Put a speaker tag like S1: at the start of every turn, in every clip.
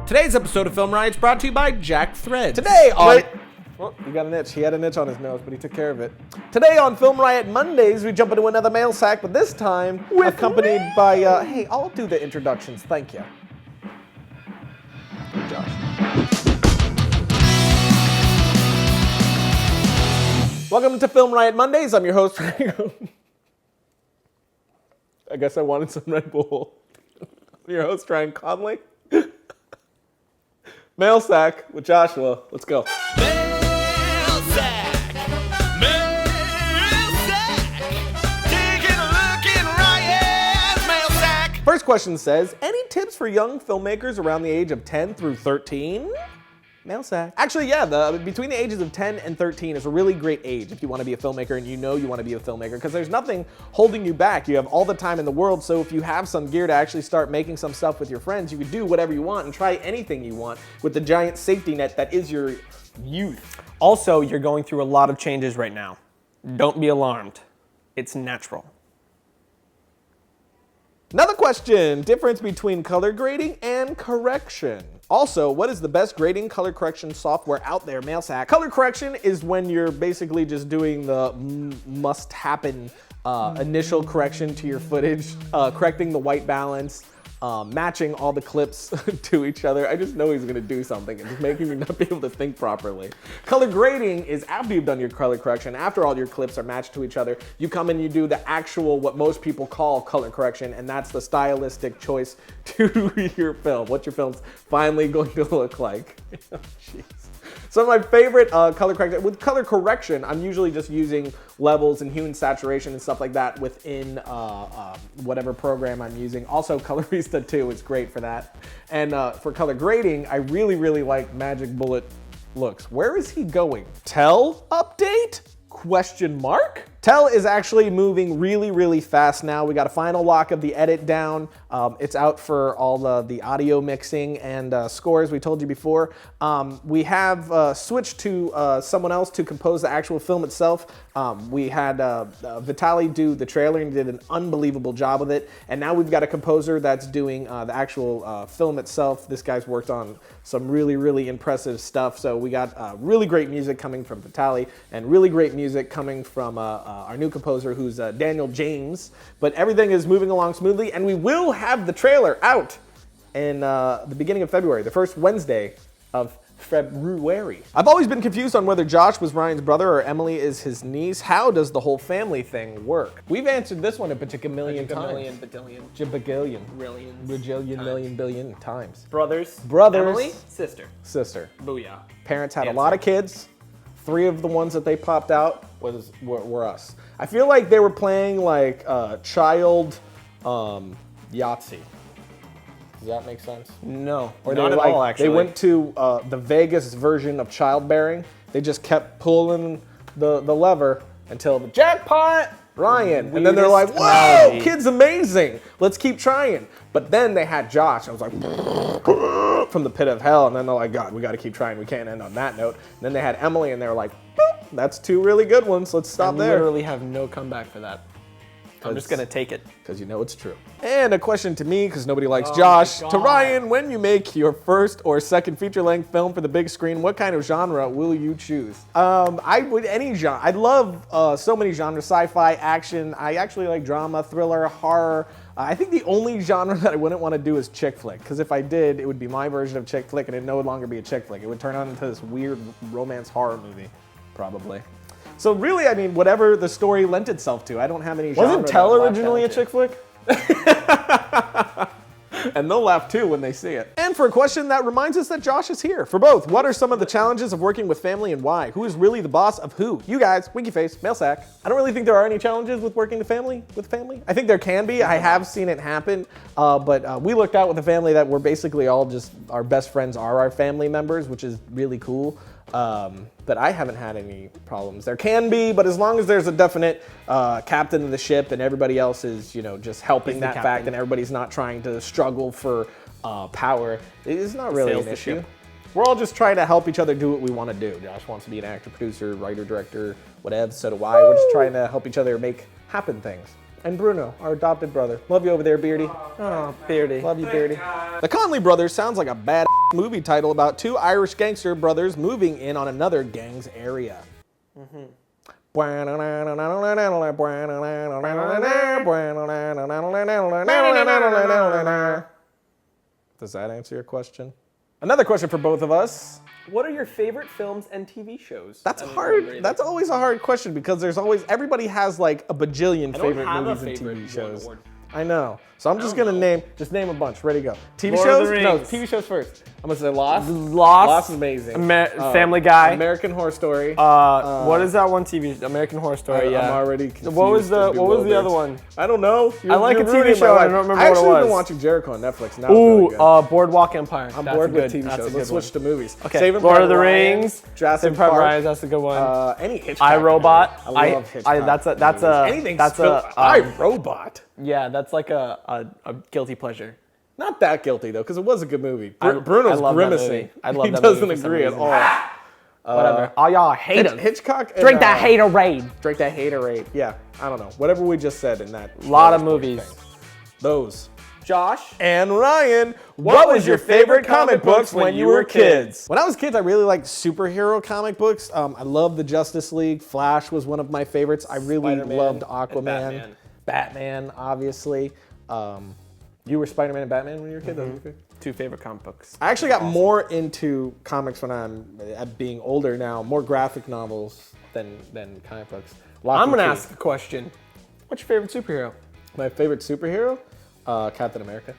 S1: Today's episode of Film Riot is brought to you by Jack Threads.
S2: Today on... Oh, he got an itch. He had an itch on his nose, but he took care of it. Today on Film Riot Mondays, we jump into another mail sack, but this time accompanied by... hey, I'll do the introductions. Thank you. Josh. Welcome to Film Riot Mondays. I'm your host, I guess I wanted some Red Bull. I'm your host, Ryan Conley. Mail sack with Joshua. Let's go.
S3: Mail sack. Mail sack. Taking a look in Riot's mail sack.
S2: First question says, any tips for young filmmakers around the age of 10 through 13? Mail sack. Actually, yeah, between the ages of 10 and 13 is a really great age if you want to be a filmmaker and you know you want to be a filmmaker, because there's nothing holding you back. You have all the time in the world, so if you have some gear to actually start making some stuff with your friends, you can do whatever you want and try anything you want with the giant safety net that is your youth.
S4: Also, you're going through a lot of changes right now. Don't be alarmed. It's natural.
S2: Another question, difference between color grading and correction. Also, what is the best grading color correction software out there, mail sack? Color correction is when you're basically just doing the must-happen initial correction to your footage, correcting the white balance, matching all the clips to each other. I just know he's gonna do something and just making me not be able to think properly. Color grading is after you've done your color correction, after all your clips are matched to each other, you come and you do the actual, what most people call color correction, and that's the stylistic choice to your film, what your film's finally going to look like. Oh, jeez. So my favorite color correction, with color correction, I'm usually just using levels and hue and saturation and stuff like that within whatever program I'm using. Also, Colorista 2 is great for that. And for color grading, I really, really like Magic Bullet looks. Where is he going? Tell update? Question mark? Tell is actually moving really, really fast now. We got a final lock of the edit down. It's out for all the audio mixing and scores we told you before. We have switched to someone else to compose the actual film itself. We had Vitaly do the trailer and did an unbelievable job with it. And now we've got a composer that's doing the actual film itself. This guy's worked on some really, really impressive stuff. So we got really great music coming from Vitaly and really great music coming from our new composer, who's Daniel James. But everything is moving along smoothly, and we will have the trailer out in the beginning of February, the first Wednesday of February. I've always been confused on whether Josh was Ryan's brother or Emily is his niece. How does the whole family thing work? We've answered this one a particular million times. Jibagillion. Bajillion, million times.
S4: Brothers. Emily.
S2: Sister.
S4: Booyah.
S2: Parents had a lot of kids. 3 of the ones that they popped out were us. I feel like they were playing like child Yahtzee. Does that make sense?
S4: No,
S2: Or
S4: not
S2: they
S4: at all, actually.
S2: They went to the Vegas version of childbearing. They just kept pulling the lever until the jackpot, Ryan. And then they're like,
S4: Weirdest
S2: whoa,
S4: analogy.
S2: kid's amazing. Let's keep trying. But then they had Josh. I was like, from the pit of hell. And then they're like, God, we got to keep trying. We can't end on that note. And then they had Emily, and they were like, that's 2 really good ones. Let's stop
S4: I
S2: there.
S4: literally have no comeback for that. I'm just gonna take it.
S2: Because you know it's true. And a question to me, because nobody likes Josh. To Ryan, when you make your first or second feature-length film for the big screen, what kind of genre will you choose? I would any genre. I love so many genres: sci-fi, action. I actually like drama, thriller, horror. I think the only genre that I wouldn't want to do is chick flick, because if I did, it would be my version of chick flick, and it'd no longer be a chick flick. It would turn on into this weird romance horror movie, probably. So really, I mean, whatever the story lent itself to. I don't have any genre.
S4: Wasn't Tell
S2: that I
S4: originally a
S2: latch
S4: chick flick?
S2: And they'll laugh too when they see it. And for a question that reminds us that Josh is here. For both, what are some of the challenges of working with family and why? Who is really the boss of who? You guys, winky face, mail sack. I don't really think there are any challenges with working with family. I think there can be. I have seen it happen. But we looked out with a family that we're basically all just, our best friends are our family members, which is really cool. But I haven't had any problems. There can be, but as long as there's a definite captain of the ship and everybody else is, you know, just helping that fact and everybody's not trying to struggle for power, it's not really an issue. We're all just trying to help each other do what we want to do. Josh wants to be an actor, producer, writer, director, whatever, so do I. We're just trying to help each other make happen things. and Bruno, our adopted brother. Love you over there, Beardy.
S4: Oh, Beardy.
S2: Love you, Beardy. The Conley Brothers sounds like a bad movie title about two Irish gangster brothers moving in on another gang's area. Does that answer your question? Another question for both of us.
S4: What are your favorite films and TV shows?
S2: That's hard. That's always a hard question because there's always, everybody has like a bajillion favorite movies and TV shows. I know. So I'm just going to name a bunch. Ready, go. TV
S4: Lord of
S2: shows?
S4: the
S2: No,
S4: Rings.
S2: TV shows first. I'm going to say Lost.
S4: Lost.
S2: Lost is amazing.
S4: Family Guy.
S2: American Horror Story.
S4: What is that one TV? American Horror Story.
S2: I'm already confused.
S4: What was the
S2: and bewildered.
S4: other one?
S2: I don't know.
S4: I like a TV
S2: ruining my
S4: show, I
S2: life.
S4: don't remember
S2: I
S4: what it
S2: actually
S4: was.
S2: been watching Jericho on Netflix. Now
S4: Ooh,
S2: it's really good.
S4: Boardwalk Empire.
S2: I'm
S4: That's
S2: bored with
S4: good.
S2: TV
S4: That's a
S2: shows.
S4: good
S2: Let's
S4: one.
S2: switch to movies.
S4: Okay.
S2: Saving
S4: Lord of
S2: Private
S4: the
S2: Ryan,
S4: Rings.
S2: Jurassic
S4: Saving Private
S2: Park.
S4: Ryan. That's a good one.
S2: Any Hitchcock.
S4: iRobot.
S2: I love Hitchcock.
S4: That's a.
S2: Anything.
S4: That's a.
S2: iRobot.
S4: Yeah, that's like a guilty pleasure.
S2: Not that guilty though, because it was a good movie.
S4: I
S2: Bruno's
S4: love that
S2: grimacing.
S4: movie. I love
S2: he
S4: that movie
S2: doesn't
S4: for some
S2: agree at
S4: reason.
S2: all.
S4: Whatever. All y'all hate him.
S2: Hitchcock. And,
S4: Drink that haterade.
S2: Drink that haterade. Yeah, I don't know. Whatever we just said in that.
S4: Lot of movies.
S2: Those.
S4: Josh.
S2: And Ryan, what was your favorite comic books when you were kids? When I was kids, I really liked superhero comic books. I loved the Justice League. Flash was one of my favorites. I really
S4: Spider-Man
S2: loved
S4: and
S2: Aquaman. Batman, obviously. You were Spider-Man and Batman when you were a kid? Those were good.
S4: Two favorite comic books.
S2: I actually got more into comics when I'm being older now. More graphic novels than comic books.
S4: I'm gonna ask a question. What's your favorite superhero?
S2: My favorite superhero? Captain America.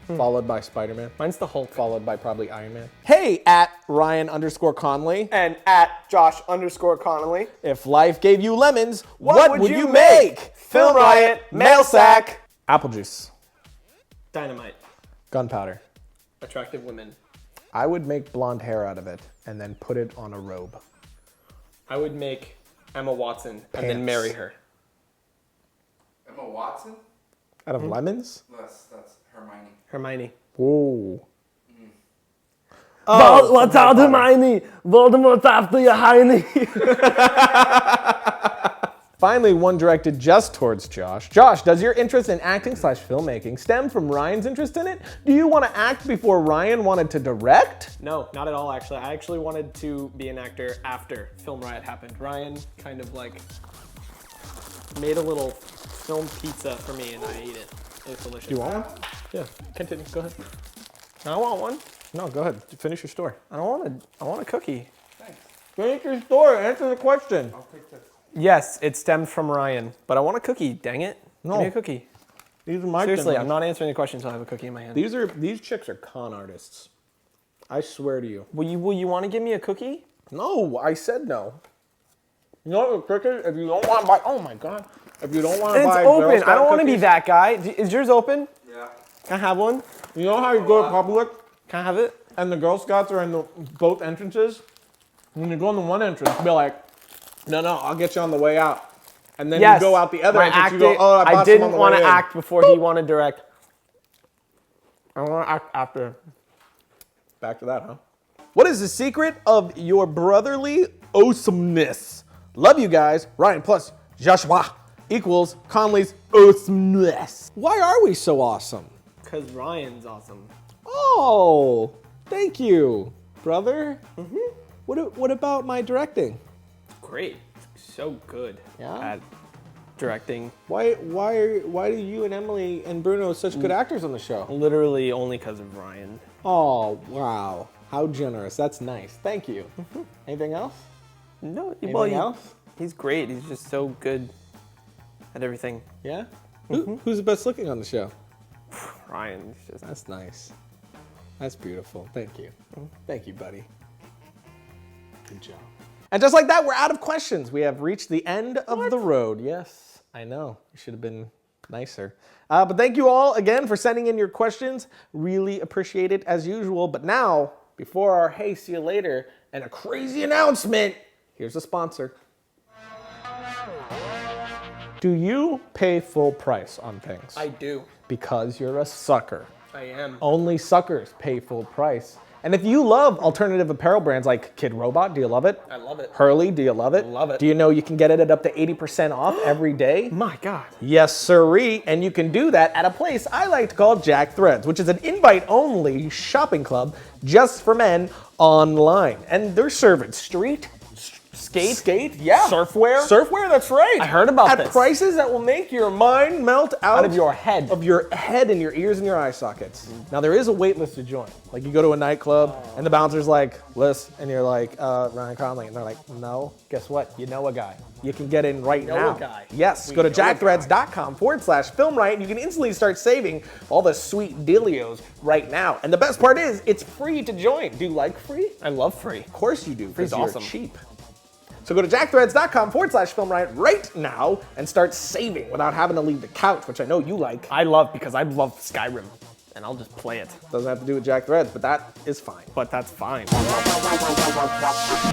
S2: Followed by Spider-Man.
S4: Mine's the Hulk.
S2: Followed by probably Iron Man. Hey, at Ryan_Conley.
S4: And at Josh_Connolly.
S2: If life gave you lemons, what would you make?
S4: Film Riot, mail sack.
S2: Apple juice.
S4: Dynamite.
S2: Gunpowder.
S4: Attractive women.
S2: I would make blonde hair out of it and then put it on a robe.
S4: I would make Emma Watson and then
S2: Pants.
S4: marry her.
S5: Emma Watson?
S2: Out of lemons?
S5: That's Hermione.
S4: Hermione.
S2: Whoa.
S4: What's out Hermione? Voldemort's after your hiney.
S2: Finally, one directed just towards Josh. Josh, does your interest in acting/filmmaking stem from Ryan's interest in it? Do you want to act before Ryan wanted to direct?
S4: No, not at all, actually. I actually wanted to be an actor after Film Riot happened. Ryan kind of like made a little film pizza for me and I ate it. It was delicious.
S2: Do you want one? Yeah, continue. Go ahead.
S4: I want one.
S2: No, go ahead. Finish your story.
S4: I want a cookie.
S2: Finish your story. Answer the question.
S5: I'll take this.
S4: Yes, it stemmed from Ryan, but I want a cookie, dang it.
S2: No.
S4: Give me a cookie.
S2: These are my
S4: Seriously,
S2: things.
S4: I'm not answering the question until I have a cookie in my hand.
S2: These chicks are con artists. I swear to you.
S4: Will you want to give me a cookie?
S2: No, I said no. You know what, cricket? If you don't want to buy, oh my god. If you don't want to
S4: It's
S2: buy,
S4: open.
S2: Girl Scout
S4: I don't want to be
S2: cookies,
S4: that guy. Is yours open?
S5: Yeah.
S4: Can I have one?
S2: You know how you go to public
S4: Can I have it?
S2: and the Girl Scouts are in the both entrances? When you go in the one entrance, be like, no, I'll get you on the way out. And then
S4: Yes.
S2: you go out the other
S4: My
S2: entrance, you go,
S4: acting-
S2: oh, I bought some
S4: didn't
S2: on the
S4: want
S2: way
S4: to
S2: in.
S4: act before he wanted to direct. I want to act after.
S2: Back to that, huh? What is the secret of your brotherly awesomeness? Love you guys. Ryan plus Joshua equals Conley's awesomeness. Why are we so awesome?
S4: Because Ryan's awesome.
S2: Oh, thank you, brother. What about my directing?
S4: Great. So good
S2: Yeah?
S4: at directing.
S2: Why do you and Emily and Bruno such good actors on the show?
S4: Literally only because of Ryan.
S2: Oh, wow. How generous. That's nice. Thank you. Anything else?
S4: No,
S2: Anything else?
S4: He's great. He's just so good at everything.
S2: Yeah? Who's the best looking on the show?
S4: Ryan's just.
S2: That's nice. That's beautiful. Thank you. Thank you, buddy. Good job. And just like that, we're out of questions. We have reached the end of the road. Yes, I know. You should have been nicer. But thank you all again for sending in your questions. Really appreciate it as usual. But now, before our hey, see you later, and a crazy announcement, here's a sponsor. Do you pay full price on things?
S4: I do.
S2: Because you're a sucker.
S4: I am.
S2: Only suckers pay full price. And if you love alternative apparel brands like Kid Robot, do you love it?
S4: I love it.
S2: Hurley, do you love it?
S4: Love it.
S2: Do you know you can get it at up to 80% off every day?
S4: My God.
S2: Yes, sirree. And you can do that at a place I like to call Jack Threads, which is an invite-only shopping club just for men online. And they're serving street, skate, yeah.
S4: Surfwear?
S2: Surfwear, that's right.
S4: I heard about
S2: at
S4: this.
S2: prices that will make your mind melt out
S4: of your head.
S2: Of your head and your ears and your eye sockets. Now, there is a wait list to join. Like, you go to a nightclub, and the bouncer's like, list, and you're like, Ryan Conley. And they're like, no, guess what? You know a guy. You can get in right now.
S4: a guy.
S2: Yes, go to jackthreads.com/filmriot, and you can instantly start saving all the sweet dealios right now. And the best part is, it's free to join. Do you like free?
S4: I love free.
S2: Of course you do, because
S4: Free's
S2: you're
S4: awesome.
S2: cheap. So go to jackthreads.com/filmriot right now and start saving without having to leave the couch, which I know you like.
S4: I love because I love Skyrim, and I'll just play it.
S2: Doesn't have to do with Jack Threads, but that is fine.
S4: But that's fine.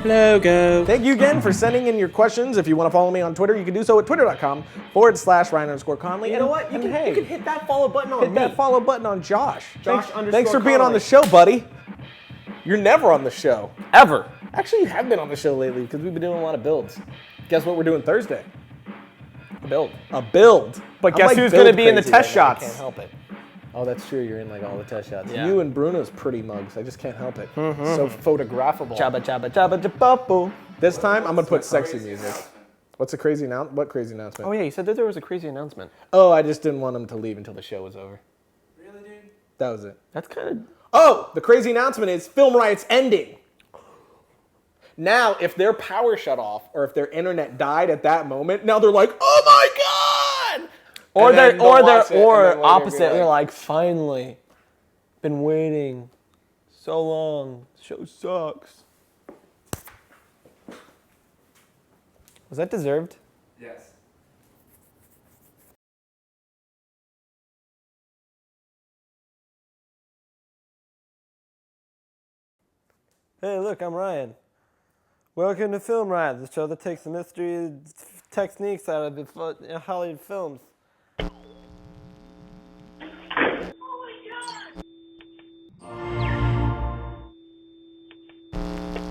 S1: Logo.
S2: Thank you again for sending in your questions. If you want to follow me on Twitter, you can do so at twitter.com/Ryan_Conley.
S4: You know what? You can hit that follow button on
S2: hit
S4: me.
S2: that follow button on Josh. Thanks
S4: underscore
S2: for being on
S4: Conley.
S2: the show, buddy. You're never on the show.
S4: Ever.
S2: Actually, you have been on the show lately because we've been doing a lot of builds. Guess what we're doing Thursday?
S4: Build.
S2: A build.
S4: But
S2: I'm
S4: guess
S2: like
S4: who's
S2: build
S4: gonna be in the
S2: crazy
S4: test
S2: right now. I
S4: shots?
S2: can't help it. Oh, that's true. You're in like all the test shots.
S4: Yeah.
S2: You and Bruno's pretty mugs. I just can't help it. So photographable.
S4: Jabba jabba jabba jabba.
S2: This time I'm gonna put sexy music. What's a crazy announcement? What crazy announcement?
S4: Oh yeah, you said that there was a crazy announcement.
S2: Oh, I just didn't want him to leave until the show was over.
S5: Really, dude?
S2: That was it.
S4: That's kind of.
S2: Oh, the crazy announcement is Film Riot's ending. Now, if their power shut off or if their internet died at that moment, now they're like, "Oh my god!"
S4: Or
S2: And then they'll watch it, and then later be
S4: opposite.
S2: like-
S4: They're like, finally, been waiting so long. Show sucks. Was that deserved?
S5: Yes.
S4: Hey, look, I'm Ryan. Welcome to FilmRiot, the show that takes the mystery techniques out of the Hollywood films.